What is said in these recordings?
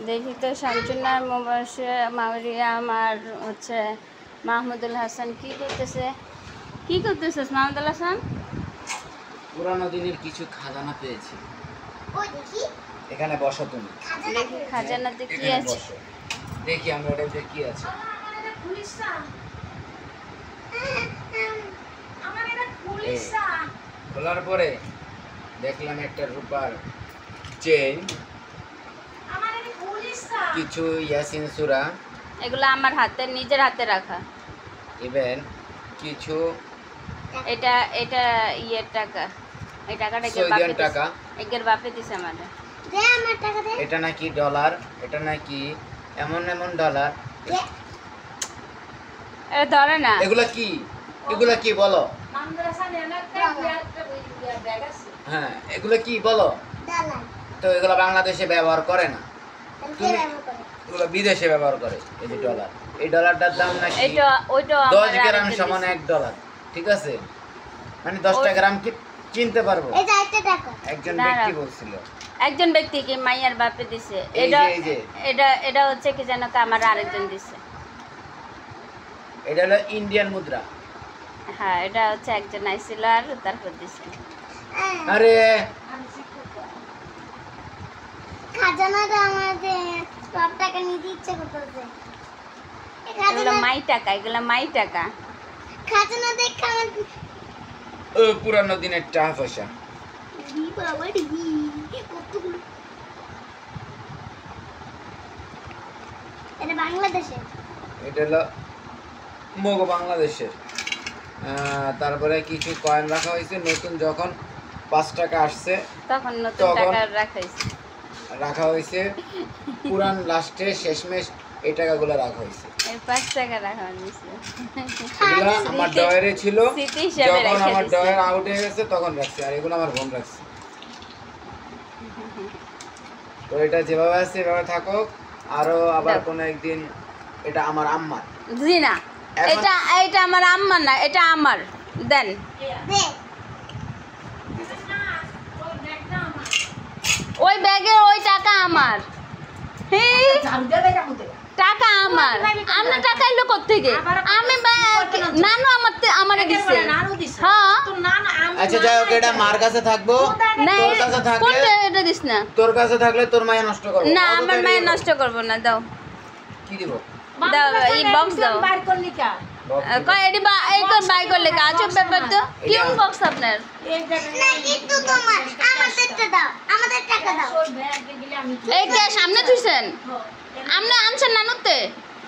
দেখি তো শামসুন্নাহার মারিয়াম আর হচ্ছে মাহমুদুল হাসান কি করতেছিস মাহমুদুল হাসান? পুরানো দিনের কিছু খাজানা পেয়েছি। এখানে বসো তুমি। দেখি খাজানাতে কি আছে। দেখি আমরা ওটাতে কি আছে। খোলার পরে দেখলাম একটা রূপার চেইন, কিছু ইয়াসিন সূরা, এগুলো আমার নিজের হাতে রাখা। ইভেন কিছু এটা ইয়ের টাকা, এই টাকাটা একের বাপে দিছে আমারে। এটা নাকি ডলার, এটা নাকি এমন ডলার। ধরে না। এগুলা কি বলো? হ্যাঁ, এগুলা কি বলো? তো এগুলা বাংলাদেশে ব্যবহার করে না, এগুলো বিদেশে ব্যবহার করে। এই যে ডলার, এই ডলারটার দাম নাকি 10 গ্রাম সমান 1 ডলার। ঠিক আছে, মানে 10টা গ্রাম কিনতে পারবো। একজন ব্যক্তি বলছিল, একজন ব্যক্তি কি মাইয়ার বাপে দিছে। এটা হচ্ছে কি জানো তো, আমার আরেকজন দিছে। এটা হলো ইন্ডিয়ান মুদ্রা। হ্যাঁ, এটা হচ্ছে একজন আইছিল আর তারপর দিছে। আরে খাজানাটা আমাদের সব টাকা নিতে ইচ্ছে করতেছে। এগুলো মাই টাকা। খাজানা দেখে আমার পুরানো দিনের টাকা পয়সা। এটা বাংলাদেশের, এটা হলো মগ বাংলাদেশের। তারপরে কিছু কয়েন রাখা হয়েছে নতুন, যখন 5 টাকা আসছে তখন নতুন টাকা রাখা হয়েছে। পুরান লাস্টে শেষমেশ এই টাকাগুলো রাখা হয়েছে। এই 5 টাকা রাখা হয়েছে। এগুলো আমার ডয়ারে ছিল, যখন আমার ডয়ার আউট হয়ে গেছে তখন রাখছি, আর এগুলো আমার বোন রাখছে। তো এটা যেভাবে আছে এভাবে থাকুক। আরো আবার কোন একদিন এটা আমার আম্মার। জি না, এটা আমার আম্মার না, এটা আমার। দেন ওই ব্যাগে ওই টাকা আমার। টাকা আমার। আমরা টাকা এলো কোত্থেকে? আমি নানু আমারে দিছে। হ্যাঁ, আচ্ছা যাই হোক, এটা মার কাছে থাকবো। তোর কাছে থাকলে এটা দিস না। তোর কাছে থাকলে তোর মায়া নষ্ট করব না, আমার মায়া নষ্ট করব না। দাও। কি দিব? দাও, এই বক্স দাও। বাইর করলি কা? কই এডি এই কোন বাই করলে কাজ ব্যাপার তো? কোন বক্স আপনার? এই টাকা না, কিন্তু তোমার আমাদেরটা দাও, আমাদের টাকা দাও। এই কে সামনে থুইছেন? আমরা আনছেন নানুতে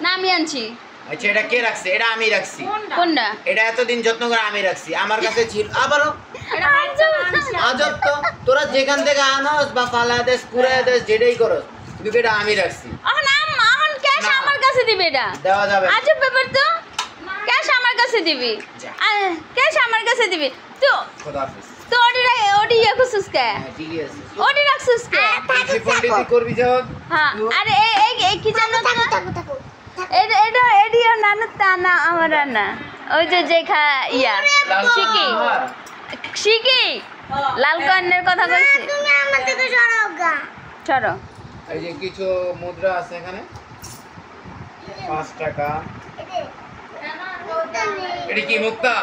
না আমি আনছি? আচ্ছা, এটা কে রাখছে? এটা আমি রাখছি। কোনটা? এটা এতদিন যত্ন করে আমি রাখছি, আমার কাছে ছিল। আবারও আজব তো, তোরা যেখান থেকে আনস বা ফালা দেশ পুরা দেশ যেটাই করস, কিন্তু এটা আমি রাখছি। এখন ক্যাশ আমার কাছে দিবে। এটা দেওয়া যাবে। আজব ব্যাপার তো। ক্যাশ আমার কাছে দিবি, ক্যাশ আমার কাছে দিবি তো। খোদাহাফেজ। তো ওডি রাখছিস কে? ঠিক আছে, ওডি রাখছিস কে? তুই পণ্ডিতি করবি যখন। হ্যাঁ, আরে এই কি জানো তো? এটা এডিও নানু তা না, আমার না। ওই যে ইয়া শিকি লাল কর্ণের কথা কইছি। তুমি আমার থেকে সরোগা। চলো। এই যে কিছু মুদ্রা আছে এখানে, 5 টাকা। এটা কি মুক্তা?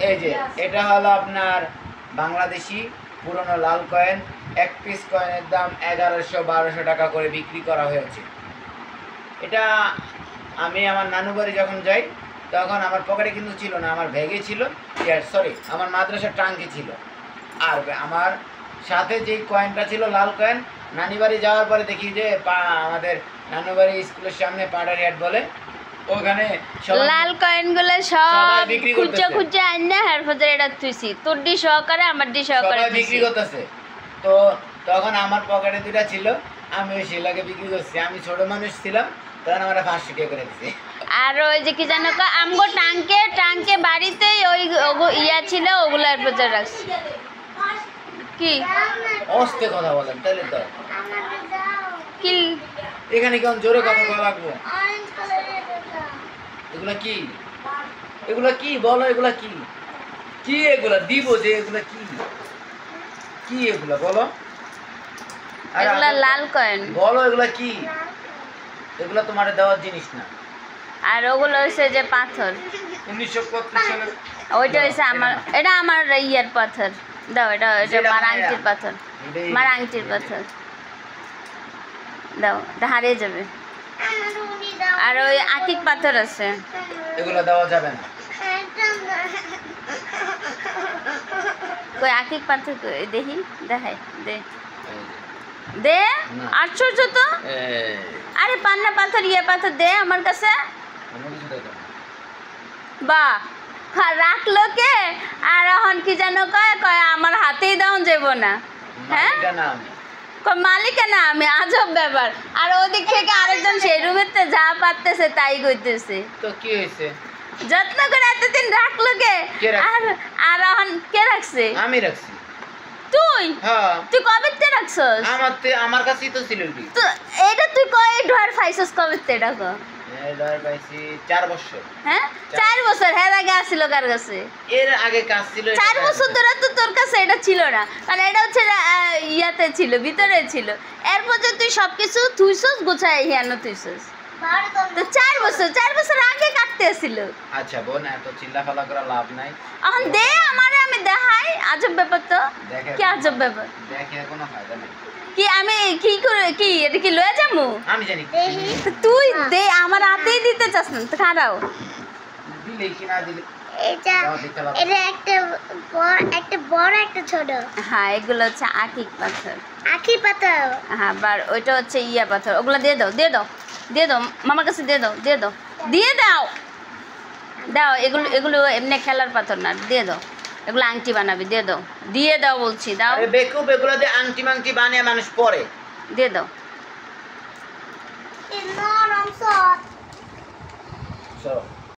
এই যে এটা হলো আপনার বাংলাদেশি পুরনো লাল কয়েন। 1 পিস কয়েনের দাম 1100-1200 টাকা করে বিক্রি করা হয়েছে। এটা আমি আমার নানু বাড়ি যখন যাই তখন আমার পকেটে কিন্তু ছিল না, আমার ব্যাগে ছিল, সরি আমার মাদ্রাসার ট্রাঙ্কে ছিল। আর আমার সাথে যেই কয়েনটা ছিল লাল কয়েন, নানি বাড়ি যাওয়ার পরে দেখি যে আমাদের নানু বাড়ি স্কুলের সামনে পাড়ার হাট বলে, ওখানে লাল কয়েনগুলো সব খুঁজে আইনা হেরফজের এটা তুইছি। তোর ডি সহকারে আমার ডি সহকারে বিক্রি করতেছে। তো তখন আমার পকেটে 2টা ছিল, আমি ওই শিলাকে বিক্রি করছি। আমি ছোট মানুষ ছিলাম, তখন আমরা 500 টাকা করে দিছি। আর ওই যে কি জানো তো, আমগো টাঙ্কে বাড়িতেই ওই ইয়া ছিল, ওগুলার বাজার রাখছি। কি অস্তে কথা বলেন তাহলে তো কি এখানে কেমন জোরে কথা বলা লাগবে? এগুলা কি বলো? এগুলা কি এগুলা দিব যে? এগুলা কি এগুলা বলো? আরে এগুলা আজব তো। লাল কয়েন। বলো এগুলা কি? এগুলা তোমার দেওয়ার জিনিস না। আর ওগুলো হচ্ছে যে পাথর। 1935 সালে ওইটা হচ্ছে আমার, এটা আমার ইয়ার পাথর। দাও, এটা যেটা মার মায়া। আংটির পাথর। এটাই- মার আংটির পাথর দাও, এটা হারিয়ে যাবে। আমার উনি দাও। আর ওই আকিক পাথর আছে। এগুলা দেওয়া যাবে না। কই আকিক পাথর কই? দেখি, দেখাই দে এই যে। দে। না। আশ্চর্য তো। এই, আরে পান্না পাথর, ইয়ে পাথর দে আমার কাছে। অন্য কিছু দেখো না। বাহ, রাখলো কে? আর এখন কি যেন কয় কয় আমার হাতেই দাও যাব না। হ্যাঁ, মালিকা না আমি। কয় মালিকা না আমি। আজব ব্যাপার। আর ওদিক থেকে আরেকজন সেই রুমেতে যা পারতেছে তাই কইতেছে। তো কি হয়েছে? যত্ন করে এতদিন রাখলো কে? কে রাখছে? আর আর এখন কে রাখছে? আমি রাখছি। তুই? হ্যাঁ, তুই কবে তে রাখছস? আমার কাছেই তো ছিল এটি। তো এটা তুই কয় ঢোয়ার ফাইছস কবে তে? এটা কো। এই ধর পাইছি 4 বছর। হ্যাঁ, 4 বছর। হ্যাঁ, আগে আসছিল কার কাছে? এর আগে কাজ ছিল এটা 4 কাজ বছর ছিল। ধরে তো তোর কাছে এটা ছিল না, কারণ এটা হচ্ছে ইয়াতে ছিল, ভিতরে ছিল। এরপর যে তুই সবকিছু থুইছস, গোছায় হিয়ানো থুইছস। তো 4 বছর আগে কাটতে আসছিল। আচ্ছা বোন, এত চিল্লাফালা করা লাভ নাই। এখন দে আমারে, আমি দেখাই। আজব ব্যাপার তো। দেখে কি আজব ব্যাপার? দেখে কোনো ফায়দা নেই। কি আমি কি করে, কি এটা কি লয়ে যাবো? আমি জানি কি। দেখি। তো তুই দে, আমার হাতেই দিতে চাস না তো খারাও। দিলে কি না দিলে এটা দাও, দেখতে পাবো। এটা একটা বড় একটা ছোট হ্যাঁ, এগুলো হচ্ছে আকিক পাথর। আখি পাতা। হ্যাঁ, বার ওইটা হচ্ছে ইয়া পাথর। ওগুলো দিয়ে দাও, দিয়ে দাও, দিয়ে দাও মামার কাছে, দিয়ে দাও, দিয়ে দাও, দিয়ে দাও, দাও। এগুলো এগুলো এমনি খেলার পাথর না, দিয়ে দাও। এগুলো আংটি বানাবি, দিয়ে দাও, দিয়ে দাও বলছি, দাও, আরে বেকুব, এগুলো দিয়ে আংটি মাংটি বানিয়ে মানুষ পরে। দিয়ে দাও। নরম সফট। চলো